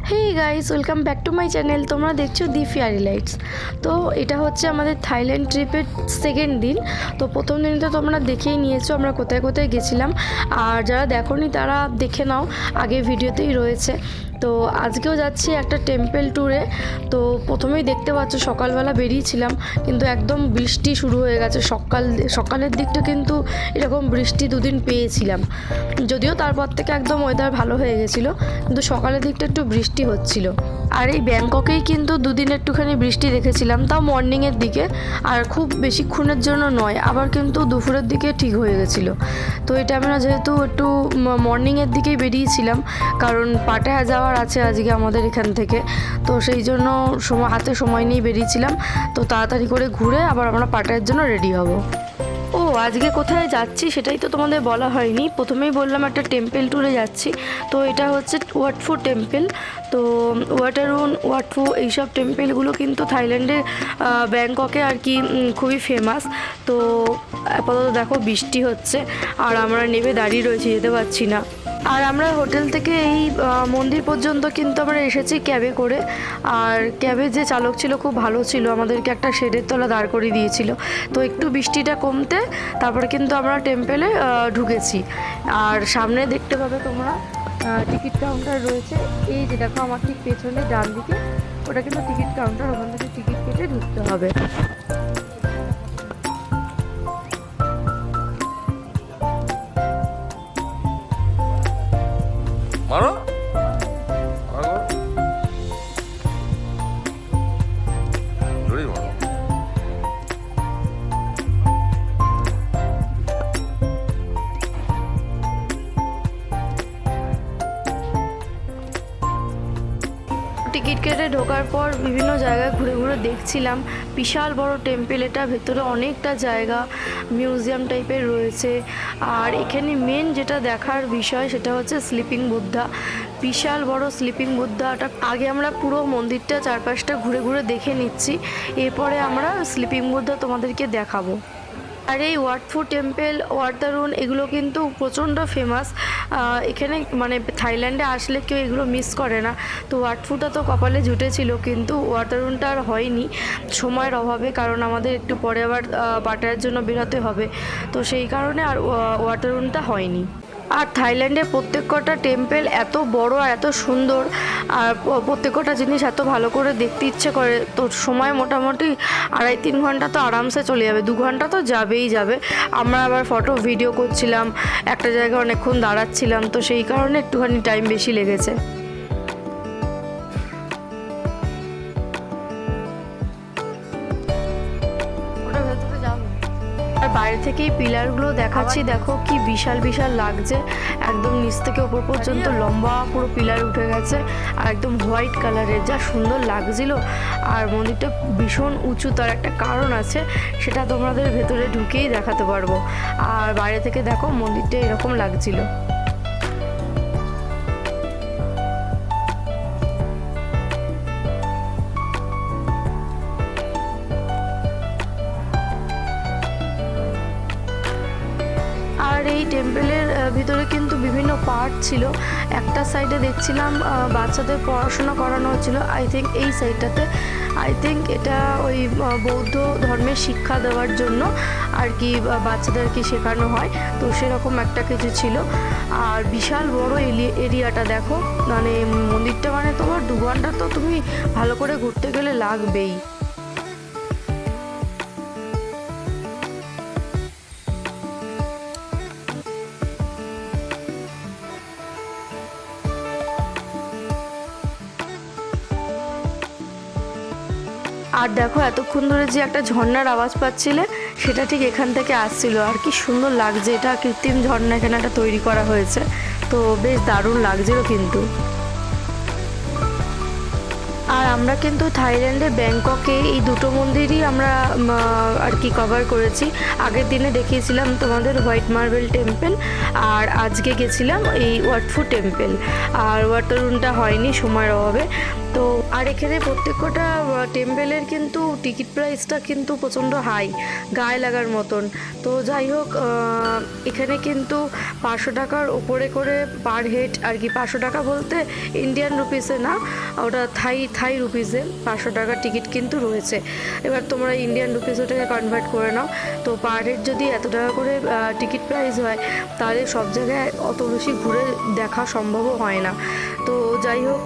Hey guys, welcome back to my channel. তোমরা দেখছো দি fairy lights. তো এটা হচ্ছে আমাদের থাইল্যান্ড ট্রিপের সেকেন্ড দিন। তো প্রথম দিন তো তোমরা দেখেই নিয়েছো আমরা কোথায় কোথায় গেছিলাম, আর যারা দেখোনি তারা দেখে নাও, আগে ভিডিওতেই রয়েছে। তো আজকেও যাচ্ছি একটা টেম্পল ট্যুরে। তো প্রথমেই দেখতে পাচ্ছ সকালবেলা বেরিয়েছিলাম, কিন্তু একদম বৃষ্টি শুরু হয়ে গেছে। সকালের দিকটা কিন্তু এরকম বৃষ্টি দুদিন পেয়েছিলাম, যদিও তারপর থেকে একদম ওয়েদার ভালো হয়ে গেছিলো, কিন্তু সকালের দিকটা একটু বৃষ্টি হচ্ছিল। আর এই ব্যাংককেই কিন্তু দুদিন একটুখানি বৃষ্টি দেখেছিলাম, তাও মর্নিংয়ের দিকে, আর খুব বেশিক্ষণের জন্য নয়, আবার কিন্তু দুপুরের দিকে ঠিক হয়ে গেছিলো। তো এটা আমরা যেহেতু একটু মর্নিংয়ের দিকেই বেরিয়েছিলাম, কারণ পাটায়া যাওয়ার আছে আজকে আমাদের এখান থেকে, তো সেই জন্য হাতে সময় নিয়ে বেরিয়েছিলাম। তো তাড়াতাড়ি করে ঘুরে আবার আমরা পাটায়ার জন্য রেডি হব। ও আজকে কোথায় যাচ্ছি সেটাই তো তোমাদের বলা হয়নি। প্রথমেই বললাম একটা টেম্পল ট্যুরে যাচ্ছি। তো এটা হচ্ছে ওয়াট ফু টেম্পল। তো ওয়াটারুন, ওয়াট ফু এইসব টেম্পলগুলো কিন্তু থাইল্যান্ডের ব্যাংককে আর কি খুবই ফেমাস। তো আপাতত দেখো বৃষ্টি হচ্ছে আর আমরা নেমে দাঁড়িয়ে রয়েছি, যেতে পারছি না। আর আমরা হোটেল থেকে এই মন্দির পর্যন্ত কিন্তু আমরা এসেছি ক্যাবে করে। আর ক্যাবের যে চালক ছিল খুব ভালো ছিল, আমাদেরকে একটা শেডের তলা দাঁড় করিয়ে দিয়েছিল। তো একটু বৃষ্টিটা কমতে তারপরে কিন্তু আমরা টেম্পলে ঢুকেছি। আর সামনে দেখতে পাবে তোমরা টিকিট কাউন্টার রয়েছে। এই যে দেখো আমার ঠিক পেছনে ডান দিকে, ওটা কিন্তু টিকিট কাউন্টার, ওখান থেকে টিকিট কেটে ঢুকতে হবে। মারো জোরেই মারো। টিকিট কেটে ঢোকার পর বিভিন্ন জায়গায় ঘুরে ঘুরে দেখছিলাম। বিশাল বড় টেম্পল এটা, ভেতরে অনেকটা জায়গা মিউজিয়াম টাইপের রয়েছে। আর এখানে মেন যেটা দেখার বিষয় সেটা হচ্ছে স্লিপিং বুদ্ধা। বিশাল বড় স্লিপিং বুদ্ধাটা। আগে আমরা পুরো মন্দিরটা চারপাশটা ঘুরে ঘুরে দেখে নিচ্ছি, এরপরে আমরা স্লিপিং বুদ্ধা তোমাদেরকে দেখাবো। আর এই ওয়াট ফু টেম্পল, ওয়াটারুন এগুলো কিন্তু প্রচণ্ড ফেমাস এখানে, মানে থাইল্যান্ডে আসলে কেউ এগুলো মিস করে না। তো ওয়াট ফুটা তো কপালে জুটেছিল, কিন্তু ওয়াটারুনটা আর হয়নি সময়ের অভাবে, কারণ আমাদের একটু পরে আবার পাটায়ার জন্য বেরোতে হবে। তো সেই কারণে আর ওয়াটারুনটা হয়নি। আর থাইল্যান্ডে প্রত্যেক কটা টেম্পল এত বড় আর এত সুন্দর, আর প্রত্যেক কটা জিনিস এত ভালো করে দেখতে ইচ্ছে করে। তো সময় মোটামুটি 2.5-3 ঘন্টা তো আরামসে চলে যাবে, 2 ঘন্টা তো যাবেই যাবে। আমরা আবার ফটো ভিডিও করছিলাম, একটা জায়গায় অনেকক্ষণ দাঁড়াচ্ছিলাম, তো সেই কারণে একটুখানি টাইম বেশি লেগেছে। আর বাইরে থেকেই পিলারগুলো দেখাচ্ছি, দেখো কি বিশাল বিশাল লাগছে। একদম নিচ থেকে ওপর পর্যন্ত লম্বা পুরো পিলার উঠে গেছে, আর একদম হোয়াইট কালারের, যা সুন্দর লাগছিল। আর মন্দিরটা ভীষণ উঁচু, তার একটা কারণ আছে, সেটা তোমাদের ভেতরে ঢুকেই দেখাতে পারবো। আর বাইরে থেকে দেখো মন্দিরটা এরকম লাগছিল। আর এই টেম্পলের ভিতরে কিন্তু বিভিন্ন পার্ট ছিল। একটা সাইডে দেখছিলাম বাচ্চাদের পড়াশোনা করানো হচ্ছিল, আই থিঙ্ক এই সাইডটাতে, আই থিঙ্ক এটা ওই বৌদ্ধ ধর্মের শিক্ষা দেওয়ার জন্য আর কি বাচ্চাদেরকে শেখানো হয়। তো সেরকম একটা কিছু ছিল। আর বিশাল বড় এরিয়াটা দেখো, মানে মন্দিরটা, মানে তোমার 2 ঘন্টা তো তুমি ভালো করে ঘুরতে গেলে লাগবেই। আর দেখো এতক্ষণ ধরে যে একটা ঝর্ণার আওয়াজ পাচ্ছিলে, সেটা ঠিক এখান থেকে আসছিল। আর কি সুন্দর লাগছে, এটা কৃত্রিম ঝর্ণা এখানে একটা তৈরি করা হয়েছে, তো বেশ দারুণ লাগছিল কিন্তু। আর আমরা কিন্তু থাইল্যান্ডে ব্যাংককে এই দুটো মন্দিরই আমরা আর কি কভার করেছি। আগের দিনে দেখিয়েছিলাম তোমাদের হোয়াইট মার্বেল টেম্পল, আর আজকে গেছিলাম এই ওয়াট ফু টেম্পল। আর ওয়াটারুনটা হয়নি সময়ের অভাবে। তো তো আর এখানে প্রত্যেকটা টেম্পেলের কিন্তু টিকিট প্রাইসটা কিন্তু প্রচণ্ড হাই, গায়ে লাগার মতন। তো যাই হোক, এখানে কিন্তু 500 টাকার উপরে করে পার হেড আর কি। 500 টাকা বলতে ইন্ডিয়ান রুপিসে না, ওটা থাই রুপিসে 500 টাকার টিকিট কিন্তু রয়েছে। এবার তোমরা ইন্ডিয়ান রুপিস ওটাকে কনভার্ট করে নাও। তো পার হেড যদি এত টাকা করে টিকিট প্রাইস হয়, তাহলে সব জায়গায় অত বেশি ঘুরে দেখা সম্ভবও হয় না। তো যাই হোক,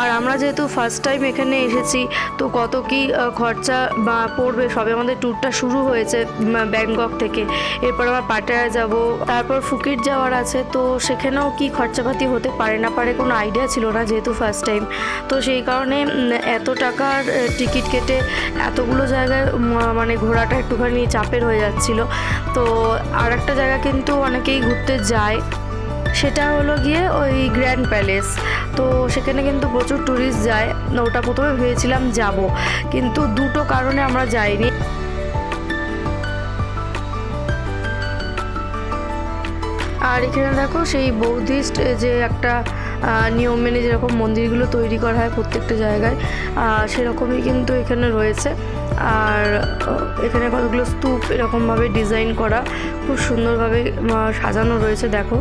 আর আমরা যেহেতু ফার্স্ট টাইম এখানে এসেছি, তো কত কি খরচা বা পড়বে, সবে আমাদের ট্যুরটা শুরু হয়েছে ব্যাংকক থেকে। এরপর আবার পাটায়া যাব, তারপর ফুকেট যাওয়ার আছে। তো সেখানেও কি খরচাপাতি হতে পারে না পারে কোনো আইডিয়া ছিল না, যেহেতু ফার্স্ট টাইম। তো সেই কারণে এত টাকার টিকিট কেটে এতগুলো জায়গায় মানে ঘোরাটা একটুখানি চাপের হয়ে যাচ্ছিল। তো আর একটা জায়গা কিন্তু অনেকেই ঘুরতে যায়, সেটা হলো গিয়ে ওই গ্র্যান্ড প্যালেস। তো সেখানে কিন্তু প্রচুর ট্যুরিস্ট যায়। ওটা প্রথমে ভেবেছিলাম যাব, কিন্তু দুটো কারণে আমরা যাইনি। আর এখানে দেখো সেই বৌদ্ধিস্ট যে একটা নিয়ম মেনে যেরকম মন্দিরগুলো তৈরি করা হয় প্রত্যেকটা জায়গায়, সেরকমই কিন্তু এখানে রয়েছে। আর এখানে কতগুলো স্তূপ এরকমভাবে ডিজাইন করা, খুব সুন্দরভাবে সাজানো রয়েছে দেখো।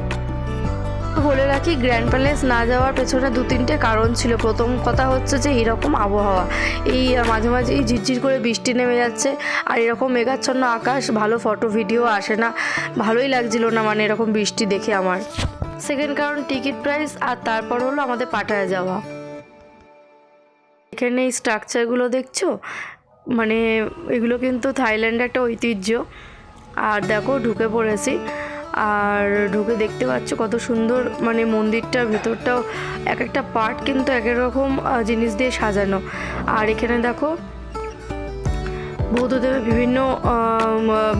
বলে রাখি, গ্র্যান্ড প্যালেস না যাওয়ার পেছনে 2-3টে কারণ ছিল। প্রথম কথা হচ্ছে যে এরকম আবহাওয়া, এই মাঝে মাঝে এই ঝিরঝির করে বৃষ্টি নেমে যাচ্ছে, আর এরকম মেঘাচ্ছন্ন আকাশ, ভালো ফটো ভিডিও আসে না, ভালোই লাগছিল না মানে এরকম বৃষ্টি দেখে আমার। সেকেন্ড কারণ টিকিট প্রাইস, আর তারপর হলো আমাদের পাটায়া যাওয়া। এখানে এই স্ট্রাকচারগুলো দেখছো, মানে এগুলো কিন্তু থাইল্যান্ডের একটা ঐতিহ্য। আর দেখো ঢুকে পড়েছি, আর ঢুকে দেখতে পাচ্ছ কত সুন্দর, মানে মন্দিরটার ভেতরটাও এক একটা পার্ট কিন্তু এক এক রকম জিনিস দিয়ে সাজানো। আর এখানে দেখো বৌদ্ধদেবের বিভিন্ন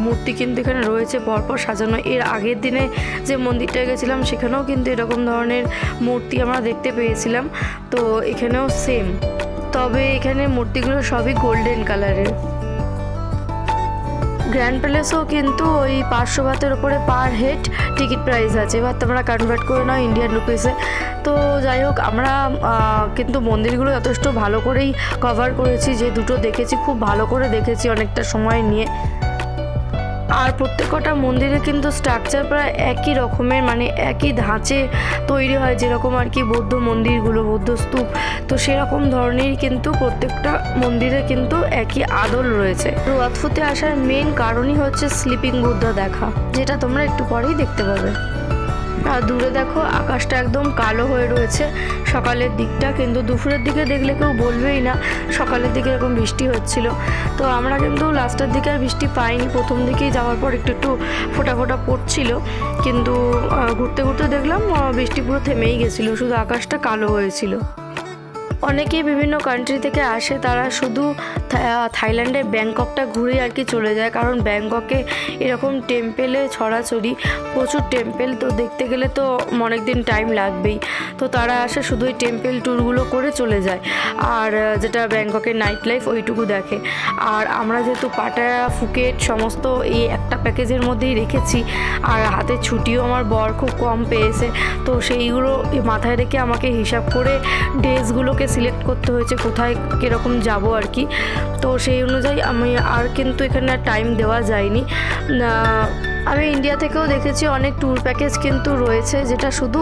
মূর্তি কিন্তু এখানে রয়েছে পরপর সাজানো। এর আগের দিনে যে মন্দিরটায় গেছিলাম সেখানেও কিন্তু এরকম ধরনের মূর্তি আমরা দেখতে পেয়েছিলাম। তো এখানেও সেম, তবে এখানে মূর্তিগুলো সবই গোল্ডেন কালারের। গ্র্যান্ড প্যালেসও কিন্তু ওই 500 বাতের ওপরে পার হেড টিকিট প্রাইস আছে। এবার তোমরা কনভার্ট করে নাও ইন্ডিয়ান রুপিসে। তো যাই হোক, আমরা কিন্তু মন্দিরগুলো যথেষ্ট ভালো করেই কভার করেছি, যে দুটো দেখেছি খুব ভালো করে দেখেছি অনেকটা সময় নিয়ে। আর প্রত্যেকটা মন্দিরে কিন্তু স্ট্রাকচার প্রায় একই রকমের, মানে একই ধাঁচে তৈরি হয়, যেরকম আর কি বৌদ্ধ মন্দিরগুলো, বৌদ্ধ স্তূপ। তো সেরকম ধরনেরই কিন্তু প্রত্যেকটা মন্দিরে কিন্তু একই আদল রয়েছে। ওয়াতফুতে আসার মেন কারণই হচ্ছে স্লিপিং বুদ্ধা দেখা, যেটা তোমরা একটু পরেই দেখতে পাবে। আর দূরে দেখো আকাশটা একদম কালো হয়ে রয়েছে সকালের দিকটা, কিন্তু দুপুরের দিকে দেখলে কেউ বলবেই না সকালের দিকে এরকম বৃষ্টি হচ্ছিল। তো আমরা কিন্তু লাস্টের দিকে আর বৃষ্টি পাইনি, প্রথম দিকেই যাওয়ার পর একটু একটু ফোঁটা ফোঁটা পড়ছিল, কিন্তু ঘুরতে ঘুরতে দেখলাম বৃষ্টি পুরো থেমেই গেছিলো, শুধু আকাশটা কালো হয়েছিল। অনেকেই বিভিন্ন কান্ট্রি থেকে আসে, তারা শুধু থাইল্যান্ডের ব্যাংককটা ঘুরে আর কি চলে যায়, কারণ ব্যাংককে এরকম টেম্পেলে ছড়াছড়ি, প্রচুর টেম্পেল, তো দেখতে গেলে তো অনেক দিন টাইম লাগবেই। তো তারা আসে শুধু ওই টেম্পেল ট্যুরগুলো করে চলে যায়, আর যেটা ব্যাংককের নাইট লাইফ ওইটুকু দেখে। আর আমরা যেহেতু পাটায়া ফুকেট সমস্ত এই একটা প্যাকেজের মধ্যেই রেখেছি, আর হাতে ছুটিও আমার বর খুব কম পেয়েছে, তো সেইগুলো মাথায় রেখে আমাকে হিসাব করে ডেজগুলোকে সিলেক্ট করতে হয়েছে কোথায় কীরকম যাব আর কি। তো সেই অনুযায়ী আমি আর কিন্তু এখানে টাইম দেওয়া যায়নি। আমি ইন্ডিয়া থেকেও দেখেছি অনেক ট্যুর প্যাকেজ কিন্তু রয়েছে, যেটা শুধু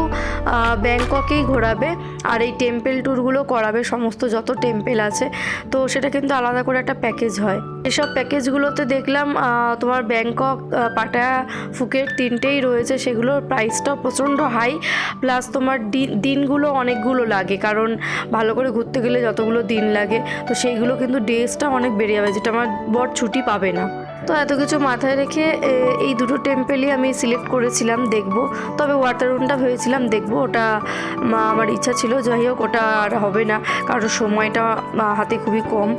ব্যাংককেই ঘোরাবে আর এই টেম্পেল ট্যুরগুলো করাবে, সমস্ত যত টেম্পেল আছে, তো সেটা কিন্তু আলাদা করে একটা প্যাকেজ হয়। এসব প্যাকেজগুলোতে দেখলাম তোমার ব্যাংকক, পাটায়া, ফুকেট তিনটেই রয়েছে, সেগুলোর প্রাইসটাও প্রচণ্ড হাই, প্লাস তোমার দিনগুলো অনেকগুলো লাগে, কারণ ভালো করে ঘুরতে গেলে যতগুলো দিন লাগে, তো সেইগুলো কিন্তু ডেজটা অনেক বেড়ে যাবে, যেটা আমার বর ছুটি পাবে না। তো এত কিছু মাথায় রেখে এই দুটো টেম্পেলই আমি সিলেক্ট করেছিলাম দেখব। তবে ওয়াটারুনটা ভেবেছিলাম দেখব, ওটা আমার ইচ্ছা ছিল, যাই হোক ওটা আর হবে না, কারণ সময়টা হাতে খুবই কম।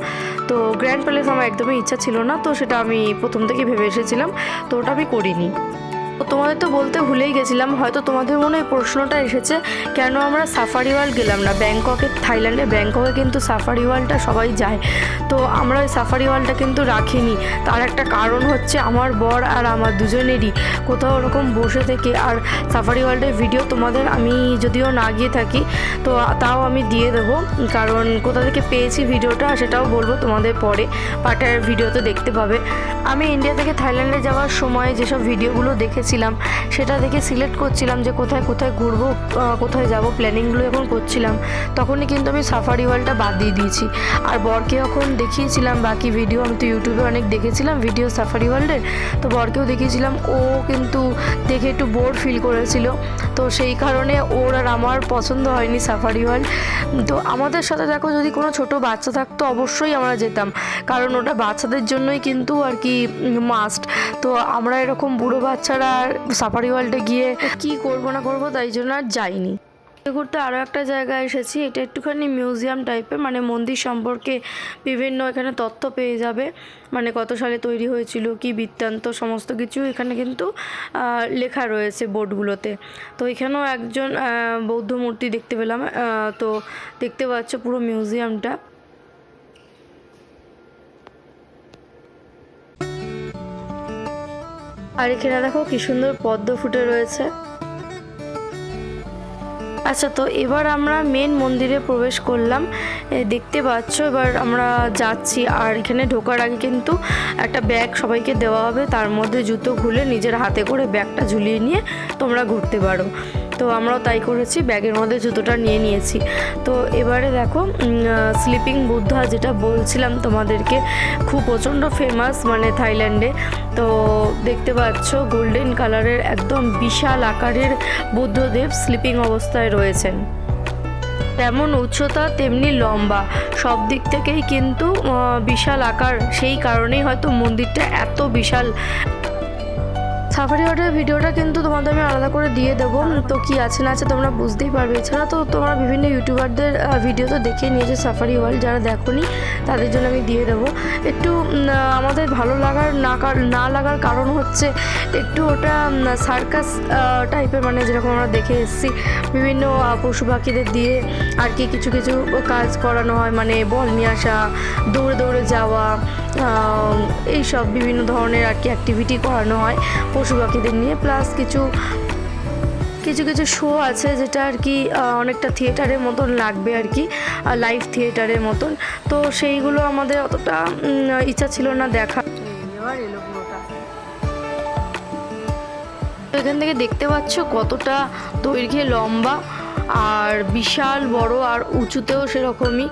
তো গ্র্যান্ড প্যালেস আমার একদমই ইচ্ছা ছিল না, তো সেটা আমি প্রথম থেকে ভেবে এসেছিলাম, তো ওটা আমি করিনি। তো তোমাদের তো বলতে ভুলেই গেছিলাম, হয়তো তোমাদের মনে এই প্রশ্নটা এসেছে কেন আমরা সাফারি ওয়ার্ল্ড গেলাম না। ব্যাংককে, থাইল্যান্ডে ব্যাংককে কিন্তু সাফারি ওয়ার্ল্ডটা সবাই যায়, তো আমরা ওই সাফারি ওয়ার্ল্ডটা কিন্তু রাখিনি। তার একটা কারণ হচ্ছে আমার বর আর আমার দুজনেরই কোথাও ওরকম বসে থেকে আর সাফারি ওয়ার্ল্ডের ভিডিও তোমাদের আমি যদিও না গিয়ে থাকি তো তাও আমি দিয়ে দেবো, কারণ কোথা থেকে পেয়েছি ভিডিওটা সেটাও বলবো তোমাদের পরে, পার্টের ভিডিওতে দেখতে পাবে। আমি ইন্ডিয়া থেকে থাইল্যান্ডে যাওয়ার সময় যেসব ভিডিওগুলো দেখেছিলাম সেটা দেখে সিলেক্ট করছিলাম যে কোথায় কোথায় ঘুরবো, কোথায় যাব, প্ল্যানিংগুলো যখন করছিলাম তখনই কিন্তু আমি সাফারি ওয়ার্ল্ডটা বাদ দিয়ে দিয়েছি। আর বরকে যখন দেখিয়েছিলাম বাকি ভিডিও, আমি তো ইউটিউবে অনেক দেখেছিলাম ভিডিও সাফারি ওয়ার্ল্ডের, তো বরকেও দেখিয়েছিলাম, ও কিন্তু দেখে একটু বোর ফিল করেছিল, তো সেই কারণে ওর আর আমার পছন্দ হয়নি সাফারি ওয়ার্ল্ড। তো আমাদের সাথে দেখো যদি কোনো ছোট বাচ্চা থাকতো অবশ্যই আমরা যেতাম, কারণ ওটা বাচ্চাদের জন্যই কিন্তু আর কি মাস্ট। তো আমরা এরকম বুড়ো বাচ্চারা সাফারি ওয়ার্ল্ডে গিয়ে কি করব না করব তাই জন্য আর যাইনি। ঘুরতে আরও একটা জায়গায় এসেছি, এটা একটুখানি মিউজিয়াম টাইপের, মানে মন্দির সম্পর্কে বিভিন্ন এখানে তথ্য পেয়ে যাবে, মানে কত সালে তৈরি হয়েছিল, কি বৃত্তান্ত, সমস্ত কিছু এখানে কিন্তু লেখা রয়েছে বোর্ডগুলোতে। তো এখানেও একজন বৌদ্ধ মূর্তি দেখতে পেলাম, তো দেখতে পাচ্ছ পুরো মিউজিয়ামটা। আর এখানে দেখো কি সুন্দর পদ্ম ফুটে রয়েছে। আচ্ছা, তো এবার আমরা মেন মন্দিরে প্রবেশ করলাম, দেখতে পাচ্ছ এবার আমরা যাচ্ছি। আর এখানে ঢোকার আগে কিন্তু একটা ব্যাগ সবাইকে দেওয়া হবে, তার মধ্যে জুতো খুলে নিজের হাতে করে ব্যাগটা ঝুলিয়ে নিয়ে তোমরা ঘুরতে পারো। তো আমরাও তাই করেছি, ব্যাগের মধ্যে জুতোটা নিয়ে নিয়েছি। তো এবারে দেখো স্লিপিং বুদ্ধা যেটা বলছিলাম তোমাদেরকে, খুব প্রচণ্ড ফেমাস মানে থাইল্যান্ডে। তো দেখতে পাচ্ছ গোল্ডেন কালারের একদম বিশাল আকারের বুদ্ধদেব স্লিপিং অবস্থায় রয়েছেন, তেমন উচ্চতা তেমনি লম্বা, সব দিক থেকেই কিন্তু বিশাল আকার, সেই কারণেই হয়তো মন্দিরটা এত বিশাল। সাফারি ওয়ার্ল্ডের ভিডিওটা কিন্তু তোমাদের আমি আলাদা করে দিয়ে দেবো, তো কি আছে না আছে তোমরা বুঝতেই পারবে। এছাড়া তো তোমরা বিভিন্ন ইউটিউবারদের ভিডিও তো দেখে নিয়েছে সাফারি ওয়ার্ল্ড, যারা দেখোনি তাদের জন্য আমি দিয়ে দেবো। একটু আমাদের ভালো লাগার না লাগার কারণ হচ্ছে একটু ওটা সার্কাস টাইপের, মানে যেরকম আমরা দেখে এসেছি বিভিন্ন পশু পাখিদের দিয়ে আর কি কিছু কিছু কাজ করানো হয়, মানে বল নিয়ে আসা, দৌড়ে দৌড়ে যাওয়া, এইসব বিভিন্ন ধরনের আর কি অ্যাক্টিভিটি করানো হয় পশু পাখিদের নিয়ে। প্লাস কিছু কিছু শো আছে যেটা আর কি অনেকটা থিয়েটারের মতন লাগবে আর কি, লাইভ থিয়েটারের মতন, তো সেইগুলো আমাদের অতটা ইচ্ছা ছিল না দেখা। এখান থেকে দেখতে পাচ্ছ কতটা দৈর্ঘ্যে লম্বা আর বিশাল বড়, আর উঁচুতেও সেরকমই।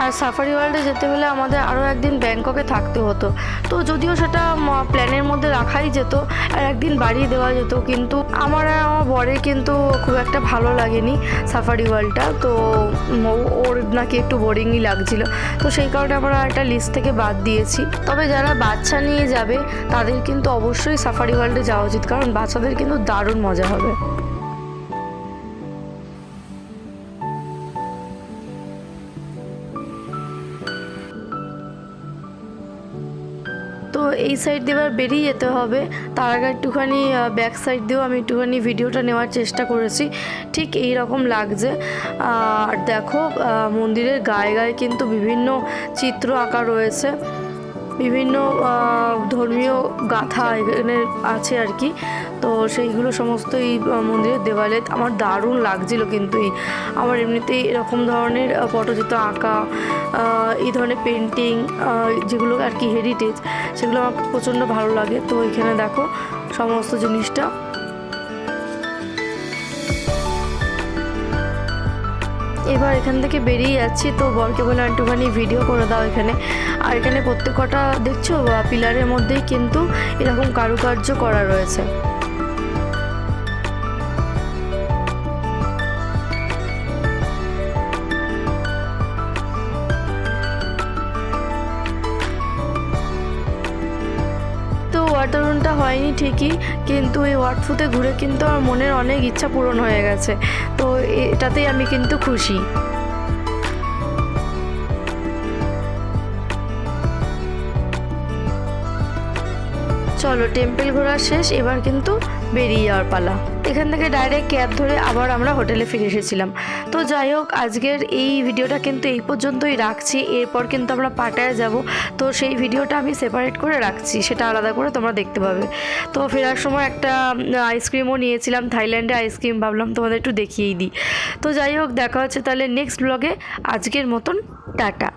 আর সাফারি ওয়ার্ল্ডে যেতে হলে আমাদের আরও একদিন ব্যাংককে থাকতে হতো, তো যদিও সেটা প্ল্যানের মধ্যে রাখাই যেত আর একদিন বাড়িয়ে দেওয়া যেত, কিন্তু আমার আর আমার বরের কিন্তু খুব একটা ভালো লাগেনি সাফারি ওয়ার্ল্ডটা, তো ওর নাকি একটু বোরিংই লাগছিল, তো সেই কারণে আমরা একটা লিস্ট থেকে বাদ দিয়েছি। তবে যারা বাচ্চা নিয়ে যাবে তাদের কিন্তু অবশ্যই সাফারি ওয়ার্ল্ডে যাওয়া উচিত, কারণ বাচ্চাদের কিন্তু দারুণ মজা হবে। তো এই সাইড দিয়ে এবার বেরিয়ে যেতে হবে, তার আগে একটুখানি ব্যাক সাইড দিয়েও আমি একটুখানি ভিডিওটা নেওয়ার চেষ্টা করেছি, ঠিক এই রকম লাগছে। আর দেখো মন্দিরের গায়ে গায়ে কিন্তু বিভিন্ন চিত্র আঁকা রয়েছে, বিভিন্ন ধর্মীয় গাথা এখানে আছে আর কি, তো সেইগুলো সমস্ত এই মন্দিরের দেওয়ালে আমার দারুণ লাগছিল। কিন্তু আমার এমনিতেই এরকম ধরনের পটচিত্র আঁকা, এই ধরনের পেন্টিং যেগুলো আর কি হেরিটেজ, সেগুলো আমার প্রচণ্ড ভালো লাগে। তো এখানে দেখো সমস্ত জিনিসটা। এবার এখান থেকে বেরিয়ে যাচ্ছি, তো বরকে বলে একটুখানি ভিডিও করে দাও এখানে। আর এখানে প্রত্যেকটা দেখছো পিলারের মধ্যেই কিন্তু এরকম কারুকার্য করা রয়েছে। ওয়াটাররুমটা হয়নি ঠিকই, কিন্তু এই ওয়াটফুতে ঘুরে কিন্তু আমার মনের অনেক ইচ্ছা পূরণ হয়ে গেছে, তো এটাতেই আমি কিন্তু খুশি। চলো টেম্পল ঘোরা শেষ, এবার কিন্তু বেরিয়ে যাওয়ার পালা। এখান থেকে ডাইরেক্ট ক্যাব ধরে আবার আমরা হোটেলে ফিরে এসেছিলাম। তো যাই হোক, আজকের এই ভিডিওটা কিন্তু এই পর্যন্তই রাখছি। এরপর কিন্তু আমরা পাটায়া যাব, তো সেই ভিডিওটা আমি সেপারেট করে রাখছি, সেটা আলাদা করে তোমরা দেখতে পাবে। তো ফেরার সময় একটা আইসক্রিমও নিয়েছিলাম, থাইল্যান্ডে আইসক্রিম, ভাবলাম তোমাদের একটু দেখিয়েই দিই। তো যাই হোক, দেখা হচ্ছে তাহলে নেক্সট ব্লগে। আজকের মতন টাটা।